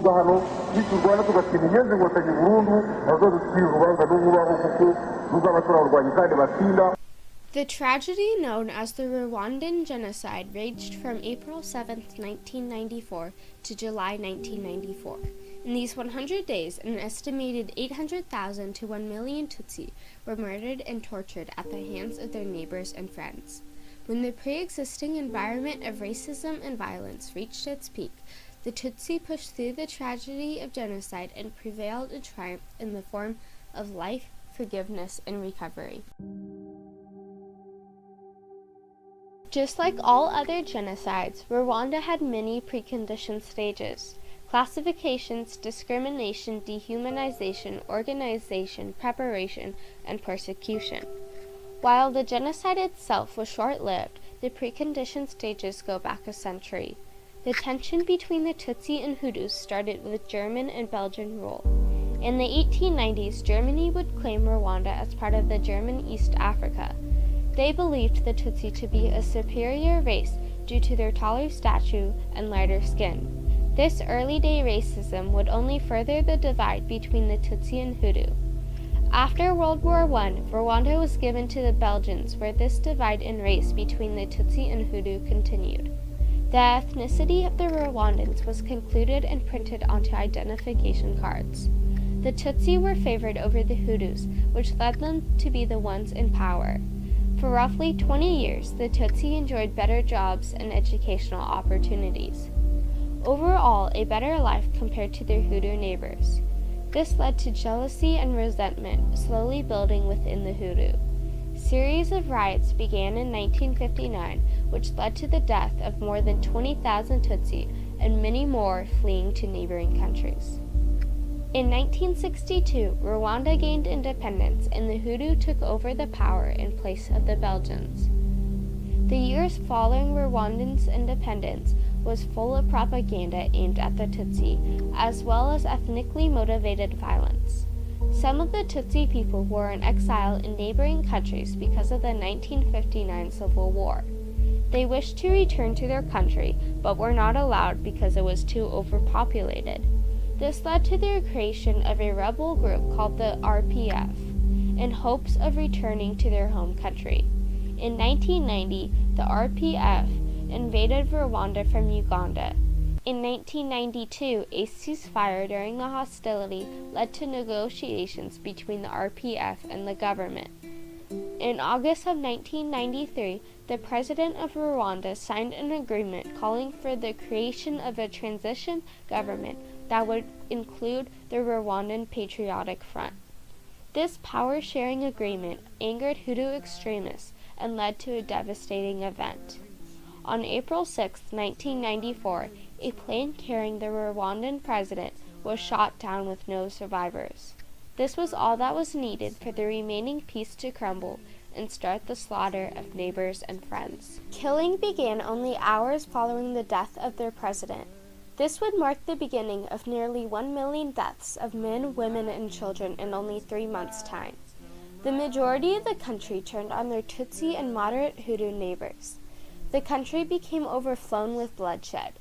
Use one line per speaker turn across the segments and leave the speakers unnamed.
hano niturwana tugatsinda inyenzi inkotanyi burundu nazo dutwira urubanza n'ububaho kuko ruzaba turarwanya kandi batsinda.
The tragedy known as the Rwandan Genocide raged from April 7, 1994 to July 1994. In these 100 days, an estimated 800,000 to 1 million Tutsi were murdered and tortured at the hands of their neighbors and friends. When the pre-existing environment of racism and violence reached its peak, the Tutsi pushed through the tragedy of genocide and prevailed and triumphed in the form of life, forgiveness, and recovery. Just like all other genocides, Rwanda had many precondition stages: classifications, discrimination, dehumanization, organization, preparation, and persecution. While the genocide itself was short-lived, the precondition stages go back a century. The tension between the Tutsi and Hutus started with German and Belgian rule. In the 1890s, Germany would claim Rwanda as part of the German East Africa. They believed the Tutsi to be a superior race due to their taller stature and lighter skin. This early-day racism would only further the divide between the Tutsi and Hutu. After World War I, Rwanda was given to the Belgians, where this divide in race between the Tutsi and Hutu continued. The ethnicity of the Rwandans was concluded and printed onto identification cards. The Tutsi were favored over the Hutus, which led them to be the ones in power. For roughly 20 years, the Tutsi enjoyed better jobs and educational opportunities. Overall, a better life compared to their Hutu neighbors. This led to jealousy and resentment slowly building within the Hutu. Series of riots began in 1959, which led to the death of more than 20,000 Tutsi and many more fleeing to neighboring countries. In 1962, Rwanda gained independence and the Hutu took over the power in place of the Belgians. The years following Rwandan's independence was full of propaganda aimed at the Tutsi, as well as ethnically motivated violence. Some of the Tutsi people were in exile in neighboring countries because of the 1959 Civil War. They wished to return to their country, but were not allowed because it was too overpopulated. This led to the creation of a rebel group called the RPF, in hopes of returning to their home country. In 1990, the RPF invaded Rwanda from Uganda. In 1992, a ceasefire during the hostility led to negotiations between the RPF and the government. In August of 1993, the president of Rwanda signed an agreement calling for the creation of a transition government that would include the Rwandan Patriotic Front. This power-sharing agreement angered Hutu extremists and led to a devastating event. On April 6, 1994, a plane carrying the Rwandan president was shot down with no survivors. This was all that was needed for the remaining peace to crumble and start the slaughter of neighbors and friends. Killing began only hours following the death of their president. This would mark the beginning of nearly 1 million deaths of men, women, and children in only 3 months' time. The majority of the country turned on their Tutsi and moderate Hutu neighbors. The country became overflown with bloodshed.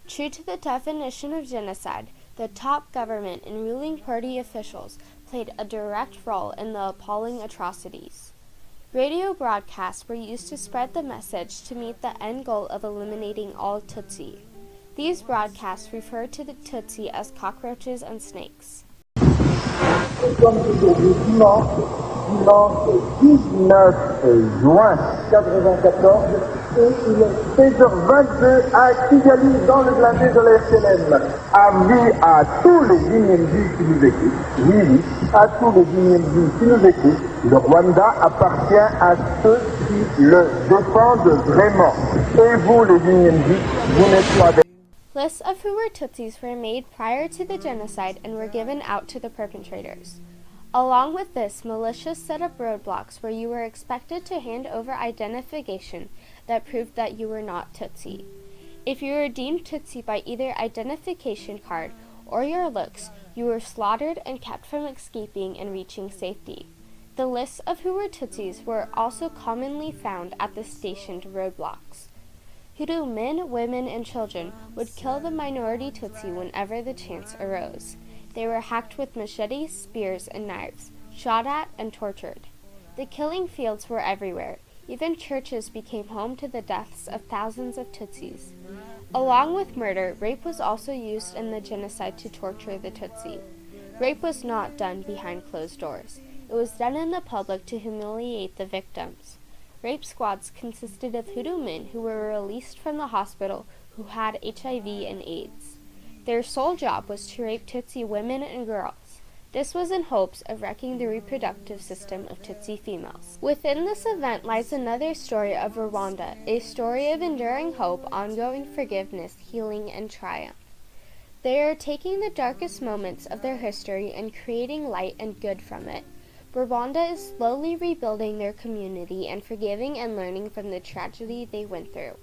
True to the definition of genocide, the top government and ruling party officials played a direct role in the appalling atrocities. Radio broadcasts were used to spread the message to meet the end goal of eliminating all Tutsi. These broadcasts referred to the Tutsi as cockroaches and snakes.
Dimanche 19 juin 1994, et il est 16h22 à Kigali, dans le blindé de la FNM. Avis à tous les Guinéens qui nous écoutent, oui, à tous les Guinéens qui nous écoutent, le Rwanda appartient à ceux qui le défendent vraiment. Et vous, les Guinéens, vous n'êtes pas des...
Lists of who were Tutsis were made prior to the genocide and were given out to the perpetrators. Along with this, militias set up roadblocks where you were expected to hand over identification that proved that you were not Tutsi. If you were deemed Tutsi by either identification card or your looks, you were slaughtered and kept from escaping and reaching safety. The lists of who were Tutsis were also commonly found at the stationed roadblocks. Hutu men, women, and children would kill the minority Tutsi whenever the chance arose. They were hacked with machetes, spears, and knives, shot at, and tortured. The killing fields were everywhere. Even churches became home to the deaths of thousands of Tutsis. Along with murder, rape was also used in the genocide to torture the Tutsi. Rape was not done behind closed doors. It was done in the public to humiliate the victims. Rape squads consisted of Hutu men who were released from the hospital who had HIV and AIDS. Their sole job was to rape Tutsi women and girls. This was in hopes of wrecking the reproductive system of Tutsi females. Within this event lies another story of Rwanda, a story of enduring hope, ongoing forgiveness, healing, and triumph. They are taking the darkest moments of their history and creating light and good from it. Rwanda is slowly rebuilding their community and forgiving and learning from the tragedy they went through.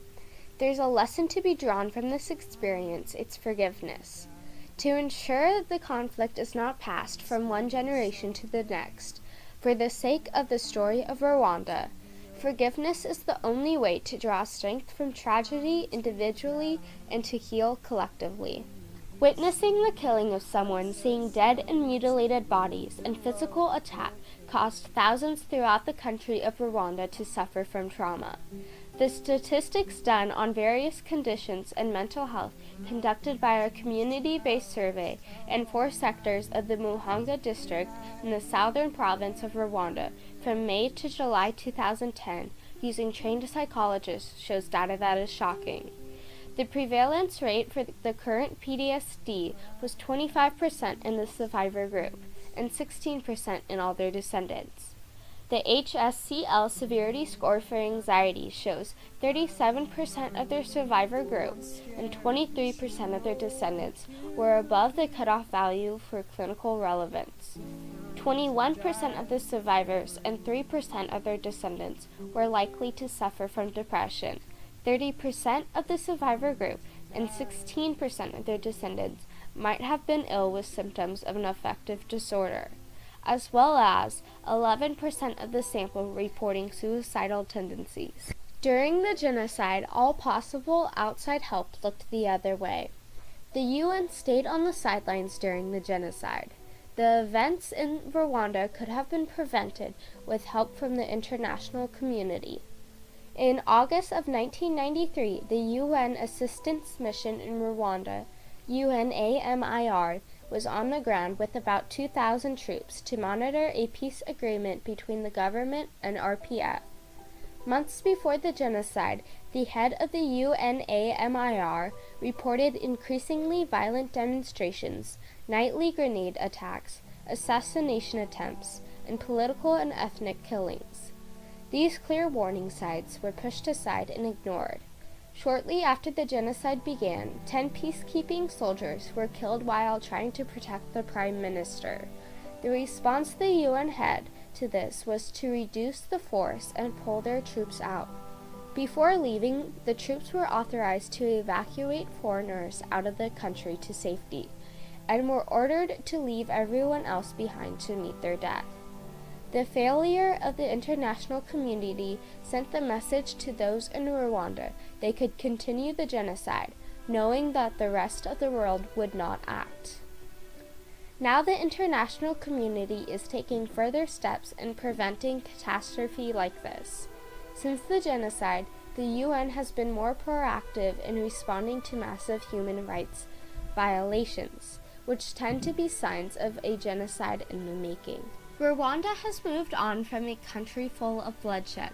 There's a lesson to be drawn from this experience, it's forgiveness. To ensure that the conflict is not passed from one generation to the next, for the sake of the story of Rwanda, forgiveness is the only way to draw strength from tragedy individually and to heal collectively. Witnessing the killing of someone, seeing dead and mutilated bodies, and physical attack caused thousands throughout the country of Rwanda to suffer from trauma. The statistics done on various conditions and mental health conducted by a community-based survey in 4 sectors of the Muhanga district in the southern province of Rwanda from May to July 2010 using trained psychologists shows data that is shocking. The prevalence rate for the current PTSD was 25% in the survivor group and 16% in all their descendants. The HSCL severity score for anxiety shows 37% of their survivor group and 23% of their descendants were above the cutoff value for clinical relevance. 21% of the survivors and 3% of their descendants were likely to suffer from depression. 30% of the survivor group and 16% of their descendants might have been ill with symptoms of an affective disorder, as well as 11% of the sample reporting suicidal tendencies. During the genocide, all possible outside help looked the other way. The UN stayed on the sidelines during the genocide. The events in Rwanda could have been prevented with help from the international community. In August of 1993, the UN Assistance Mission in Rwanda, UNAMIR, was on the ground with about 2,000 troops to monitor a peace agreement between the government and RPF. Months before the genocide, the head of the UNAMIR reported increasingly violent demonstrations, nightly grenade attacks, assassination attempts, and political and ethnic killings. These clear warning signs were pushed aside and ignored. Shortly after the genocide began, 10 peacekeeping soldiers were killed while trying to protect the Prime Minister. The response the UN had to this was to reduce the force and pull their troops out. Before leaving, the troops were authorized to evacuate foreigners out of the country to safety, and were ordered to leave everyone else behind to meet their death. The failure of the international community sent the message to those in Rwanda they could continue the genocide, knowing that the rest of the world would not act. Now the international community is taking further steps in preventing catastrophe like this. Since the genocide, the UN has been more proactive in responding to massive human rights violations, which tend to be signs of a genocide in the making. Rwanda has moved on from a country full of bloodshed.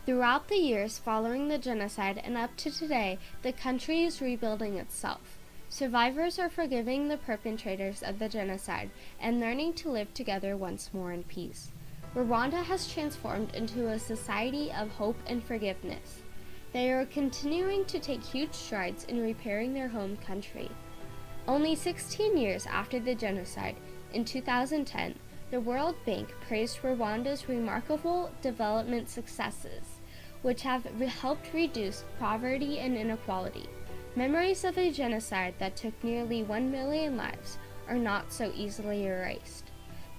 Throughout the years following the genocide and up to today, the country is rebuilding itself. Survivors are forgiving the perpetrators of the genocide and learning to live together once more in peace. Rwanda has transformed into a society of hope and forgiveness. They are continuing to take huge strides in repairing their home country. Only 16 years after the genocide, in 2010, the World Bank praised Rwanda's remarkable development successes, which have helped reduce poverty and inequality. Memories of a genocide that took nearly 1 million lives are not so easily erased.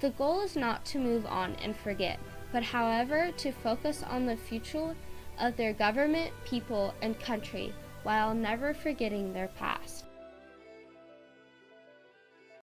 The goal is not to move on and forget, but however to focus on the future of their government, people, and country while never forgetting their past.